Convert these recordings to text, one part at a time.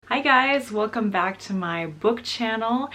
Hi guys, welcome back to my book channel.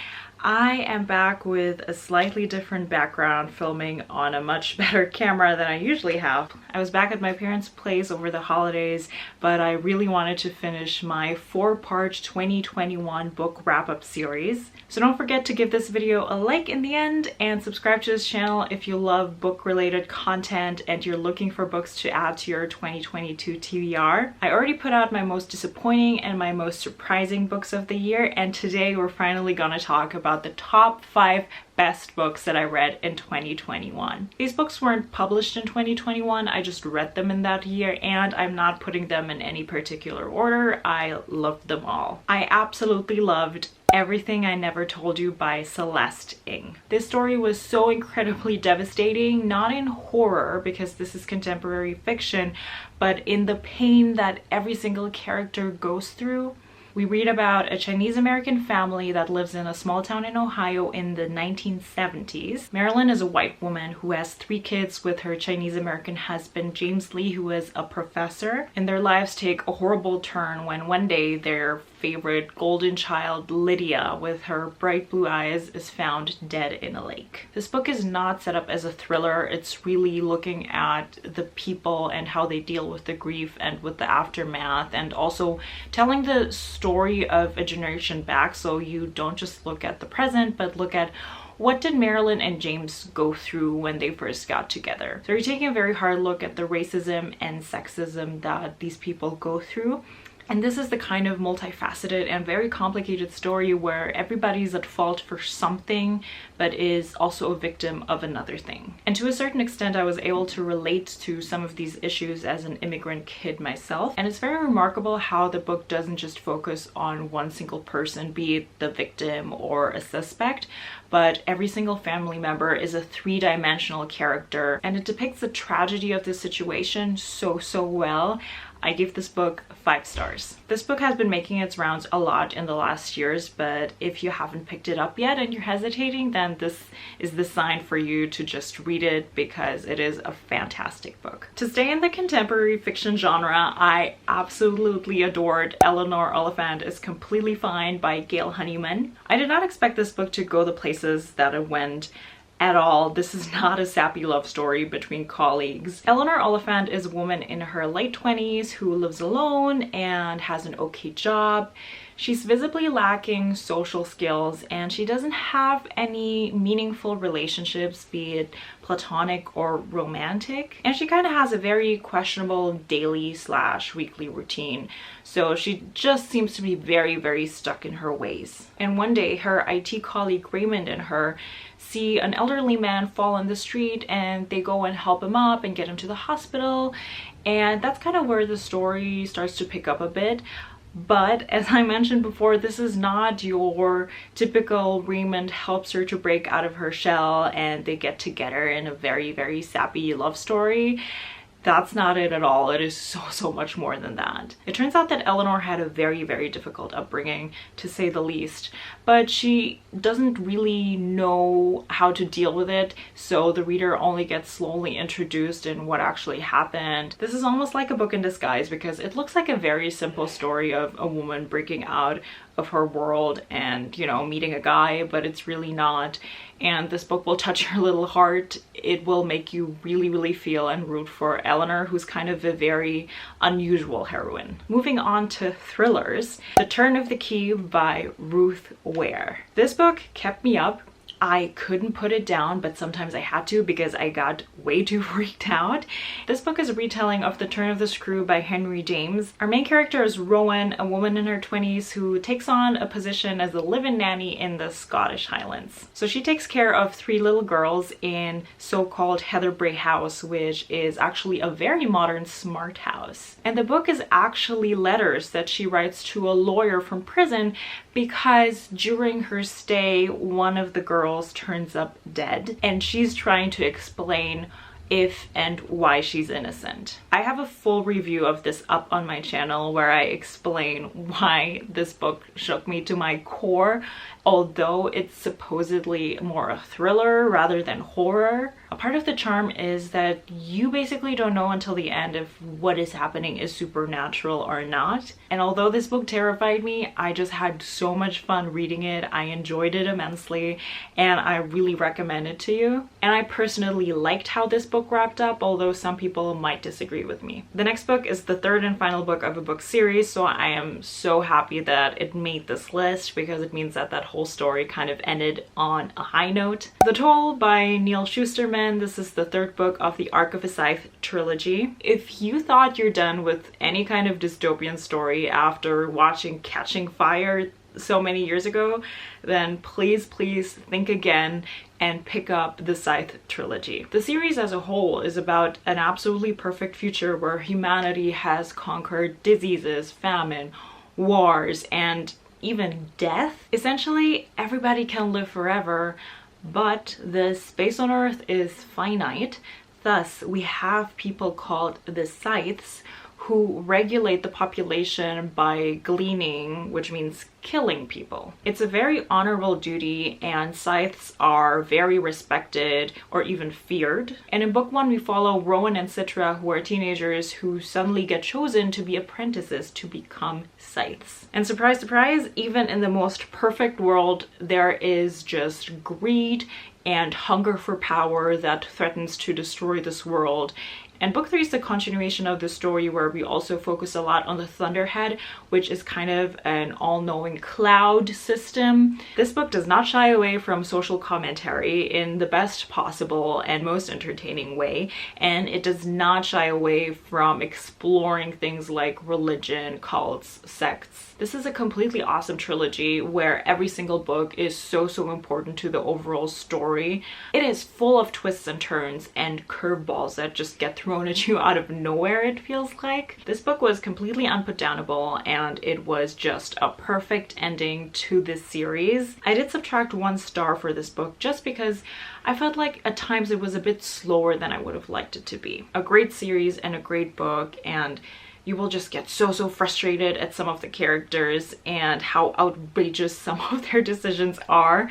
I am back with a slightly different background, filming on a much better camera than I usually have. I was back at my parents' place over the holidays, but I really wanted to finish my 4-part 2021 book wrap-up series. So don't forget to give this video a like in the end and subscribe to this channel if you love book-related content and you're looking for books to add to your 2022 TBR. I already put out my most disappointing and my most surprising books of the year, and today we're finally gonna talk about the top 5 best books that I read in 2021. These books weren't published in 2021, I just read them in that year, and I'm not putting them in any particular order. I loved them all. I absolutely loved Everything I Never Told You by Celeste Ng. This story was so incredibly devastating, not in horror because this is contemporary fiction, but in the pain that every single character goes through. We read about a Chinese-American family that lives in a small town in Ohio in the 1970s. Marilyn is a white woman who has 3 kids with her Chinese-American husband, James Lee, who is a professor. And their lives take a horrible turn when one day their favorite golden child, Lydia, with her bright blue eyes, is found dead in a lake. This book is not set up as a thriller. It's really looking at the people and how they deal with the grief and with the aftermath, and also telling the story of a generation back, so you don't just look at the present but look at what did Marilyn and James go through when they first got together. So you're taking a very hard look at the racism and sexism that these people go through. And this is the kind of multifaceted and very complicated story where everybody's at fault for something but is also a victim of another thing. And to a certain extent, I was able to relate to some of these issues as an immigrant kid myself. And it's very remarkable how the book doesn't just focus on one single person, be it the victim or a suspect, but every single family member is a 3-dimensional character, and it depicts the tragedy of the situation so well. I give this book 5 stars. This book has been making its rounds a lot in the last years, but if you haven't picked it up yet and you're hesitating, then this is the sign for you to just read it because it is a fantastic book. To stay in the contemporary fiction genre, I absolutely adored Eleanor, Oliphant is Completely Fine by Gail Honeyman. I did not expect this book to go the places that it went at all. This is not a sappy love story between colleagues. Eleanor Oliphant is a woman in her late 20s who lives alone and has an okay job. She's visibly lacking social skills and she doesn't have any meaningful relationships, be it platonic or romantic. And she kind of has a very questionable daily/weekly routine. So she just seems to be very stuck in her ways. And one day her IT colleague Raymond and her see an elderly man fall on the street, and they go and help him up and get him to the hospital. And that's kind of where the story starts to pick up a bit. But as I mentioned before, this is not your typical Raymond helps her to break out of her shell and they get together in a very sappy love story. That's not it at all. It is so much more than that. It turns out that Eleanor had a very difficult upbringing, to say the least, but she doesn't really know how to deal with it, so the reader only gets slowly introduced in what actually happened. This is almost like a book in disguise because it looks like a very simple story of a woman breaking out of her world and, you know, meeting a guy, but it's really not. And this book will touch your little heart. It will make you really feel and root for Eleanor, who's kind of a very unusual heroine. Moving on to thrillers, The Turn of the Key by Ruth Ware. This book kept me up. I couldn't put it down, but sometimes I had to because I got way too freaked out. This book is a retelling of The Turn of the Screw by Henry James. Our main character is Rowan, a woman in her 20s who takes on a position as a live-in nanny in the Scottish Highlands. So she takes care of 3 little girls in so-called Heatherbray House, which is actually a very modern smart house. And the book is actually letters that she writes to a lawyer from prison because during her stay, one of the girls turns up dead and she's trying to explain if and why she's innocent. I have a full review of this up on my channel where I explain why this book shook me to my core, although it's supposedly more a thriller rather than horror. A part of the charm is that you basically don't know until the end if what is happening is supernatural or not. And although this book terrified me, I just had so much fun reading it. I enjoyed it immensely, and I really recommend it to you. And I personally liked how this book wrapped up, although some people might disagree with me. The next book is the third and final book of a book series, so I am so happy that it made this list because it means that that whole story kind of ended on a high note. The Toll by Neal Shusterman. This is the third book of the Arc of a Scythe trilogy. If you thought you're done with any kind of dystopian story after watching Catching Fire so many years ago, then please think again and pick up the Scythe trilogy. The series as a whole is about an absolutely perfect future where humanity has conquered diseases, famine, wars, and even death. Essentially, everybody can live forever, but the space on Earth is finite. Thus, we have people called the Scythes who regulate the population by gleaning, which means killing people. It's a very honorable duty, and Scythes are very respected or even feared. And in book 1 we follow Rowan and Citra, who are teenagers who suddenly get chosen to be apprentices to become Scythes. And surprise surprise, even in the most perfect world there is just greed and hunger for power that threatens to destroy this world. And book 3 is the continuation of the story, where we also focus a lot on the Thunderhead, which is kind of an all-knowing cloud system. This book does not shy away from social commentary in the best possible and most entertaining way, and it does not shy away from exploring things like religion, cults, sects. This is a completely awesome trilogy where every single book is so important to the overall story. It is full of twists and turns and curveballs that just get thrown at you out of nowhere, it feels like. This book was completely unputdownable, and it was just a perfect ending to this series. I did subtract 1 star for this book just because I felt like at times it was a bit slower than I would have liked it to be. A great series and a great book, and you will just get so frustrated at some of the characters and how outrageous some of their decisions are,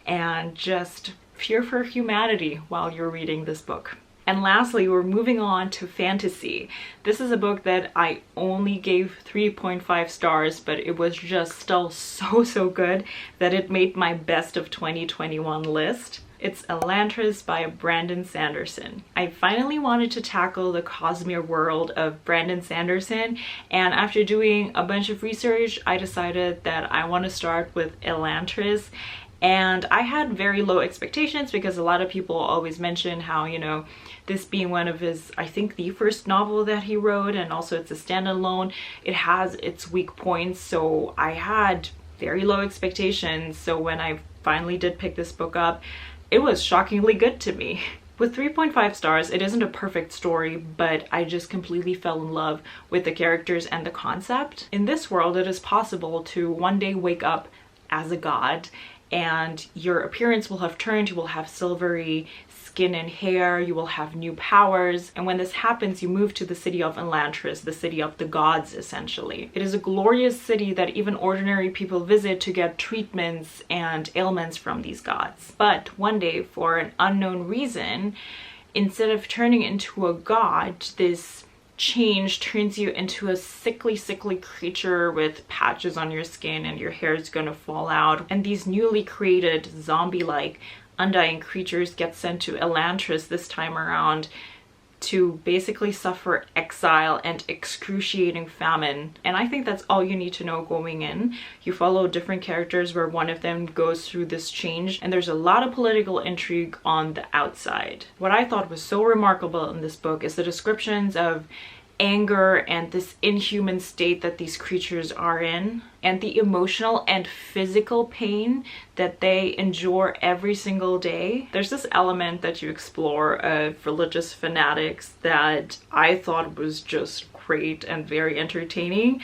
and just fear for humanity while you're reading this book. And lastly, we're moving on to fantasy. This is a book that I only gave 3.5 stars, but it was just still so good that it made my best of 2021 list. It's Elantris by Brandon Sanderson. I finally wanted to tackle the Cosmere world of Brandon Sanderson, and after doing a bunch of research, I decided that I want to start with Elantris. And I had very low expectations because a lot of people always mention how, you know, this being one of his, I think the first novel that he wrote, and also it's a standalone, it has its weak points, so I had very low expectations. So when I finally did pick this book up, it was shockingly good to me. With 3.5 stars, it isn't a perfect story, but I just completely fell in love with the characters and the concept. In this world, it is possible to one day wake up as a god, and your appearance will have turned. You will have silvery skin and hair, you will have new powers, and when this happens you move to the city of Elantris, the city of the gods essentially. It is a glorious city that even ordinary people visit to get treatments and ailments from these gods. But one day, for an unknown reason, instead of turning into a god, this change turns you into a sickly creature with patches on your skin, and your hair is gonna fall out. And these newly created zombie-like undying creatures get sent to Elantris this time around to basically suffer exile and excruciating famine. And I think that's all you need to know going in. You follow different characters where one of them goes through this change, and there's a lot of political intrigue on the outside. What I thought was so remarkable in this book is the descriptions of anger and this inhuman state that these creatures are in, and the emotional and physical pain that they endure every single day. There's this element that you explore of religious fanatics that I thought was just great and very entertaining.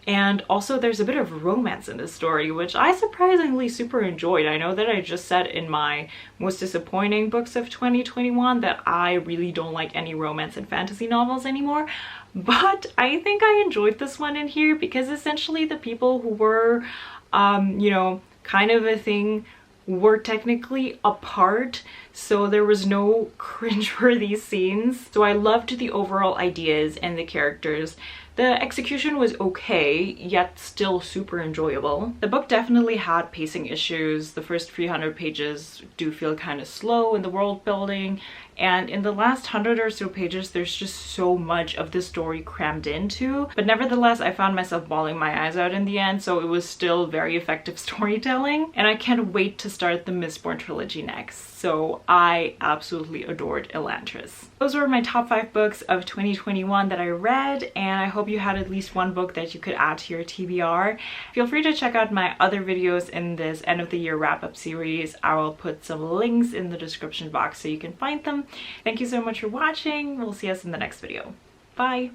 And also there's a bit of romance in this story, which I surprisingly super enjoyed. I know that I just said in my most disappointing books of 2021 that I really don't like any romance and fantasy novels anymore, but I think I enjoyed this one in here because essentially the people who were, you know, kind of a thing were technically apart, so there was no cringeworthy scenes. So I loved the overall ideas and the characters. The execution was okay, yet still super enjoyable. The book definitely had pacing issues. The first 300 pages do feel kind of slow in the world building, and in the last 100 or so pages there's just so much of the story crammed into. But nevertheless, I found myself bawling my eyes out in the end, so it was still very effective storytelling, and I can't wait to start the Mistborn trilogy next. So I absolutely adored Elantris. Those were my top 5 books of 2021 that I read, and I hope you had at least one book that you could add to your TBR. Feel free to check out my other videos in this end of the year wrap-up series. I will put some links in the description box so you can find them. Thank you so much for watching. We'll see us in the next video. Bye!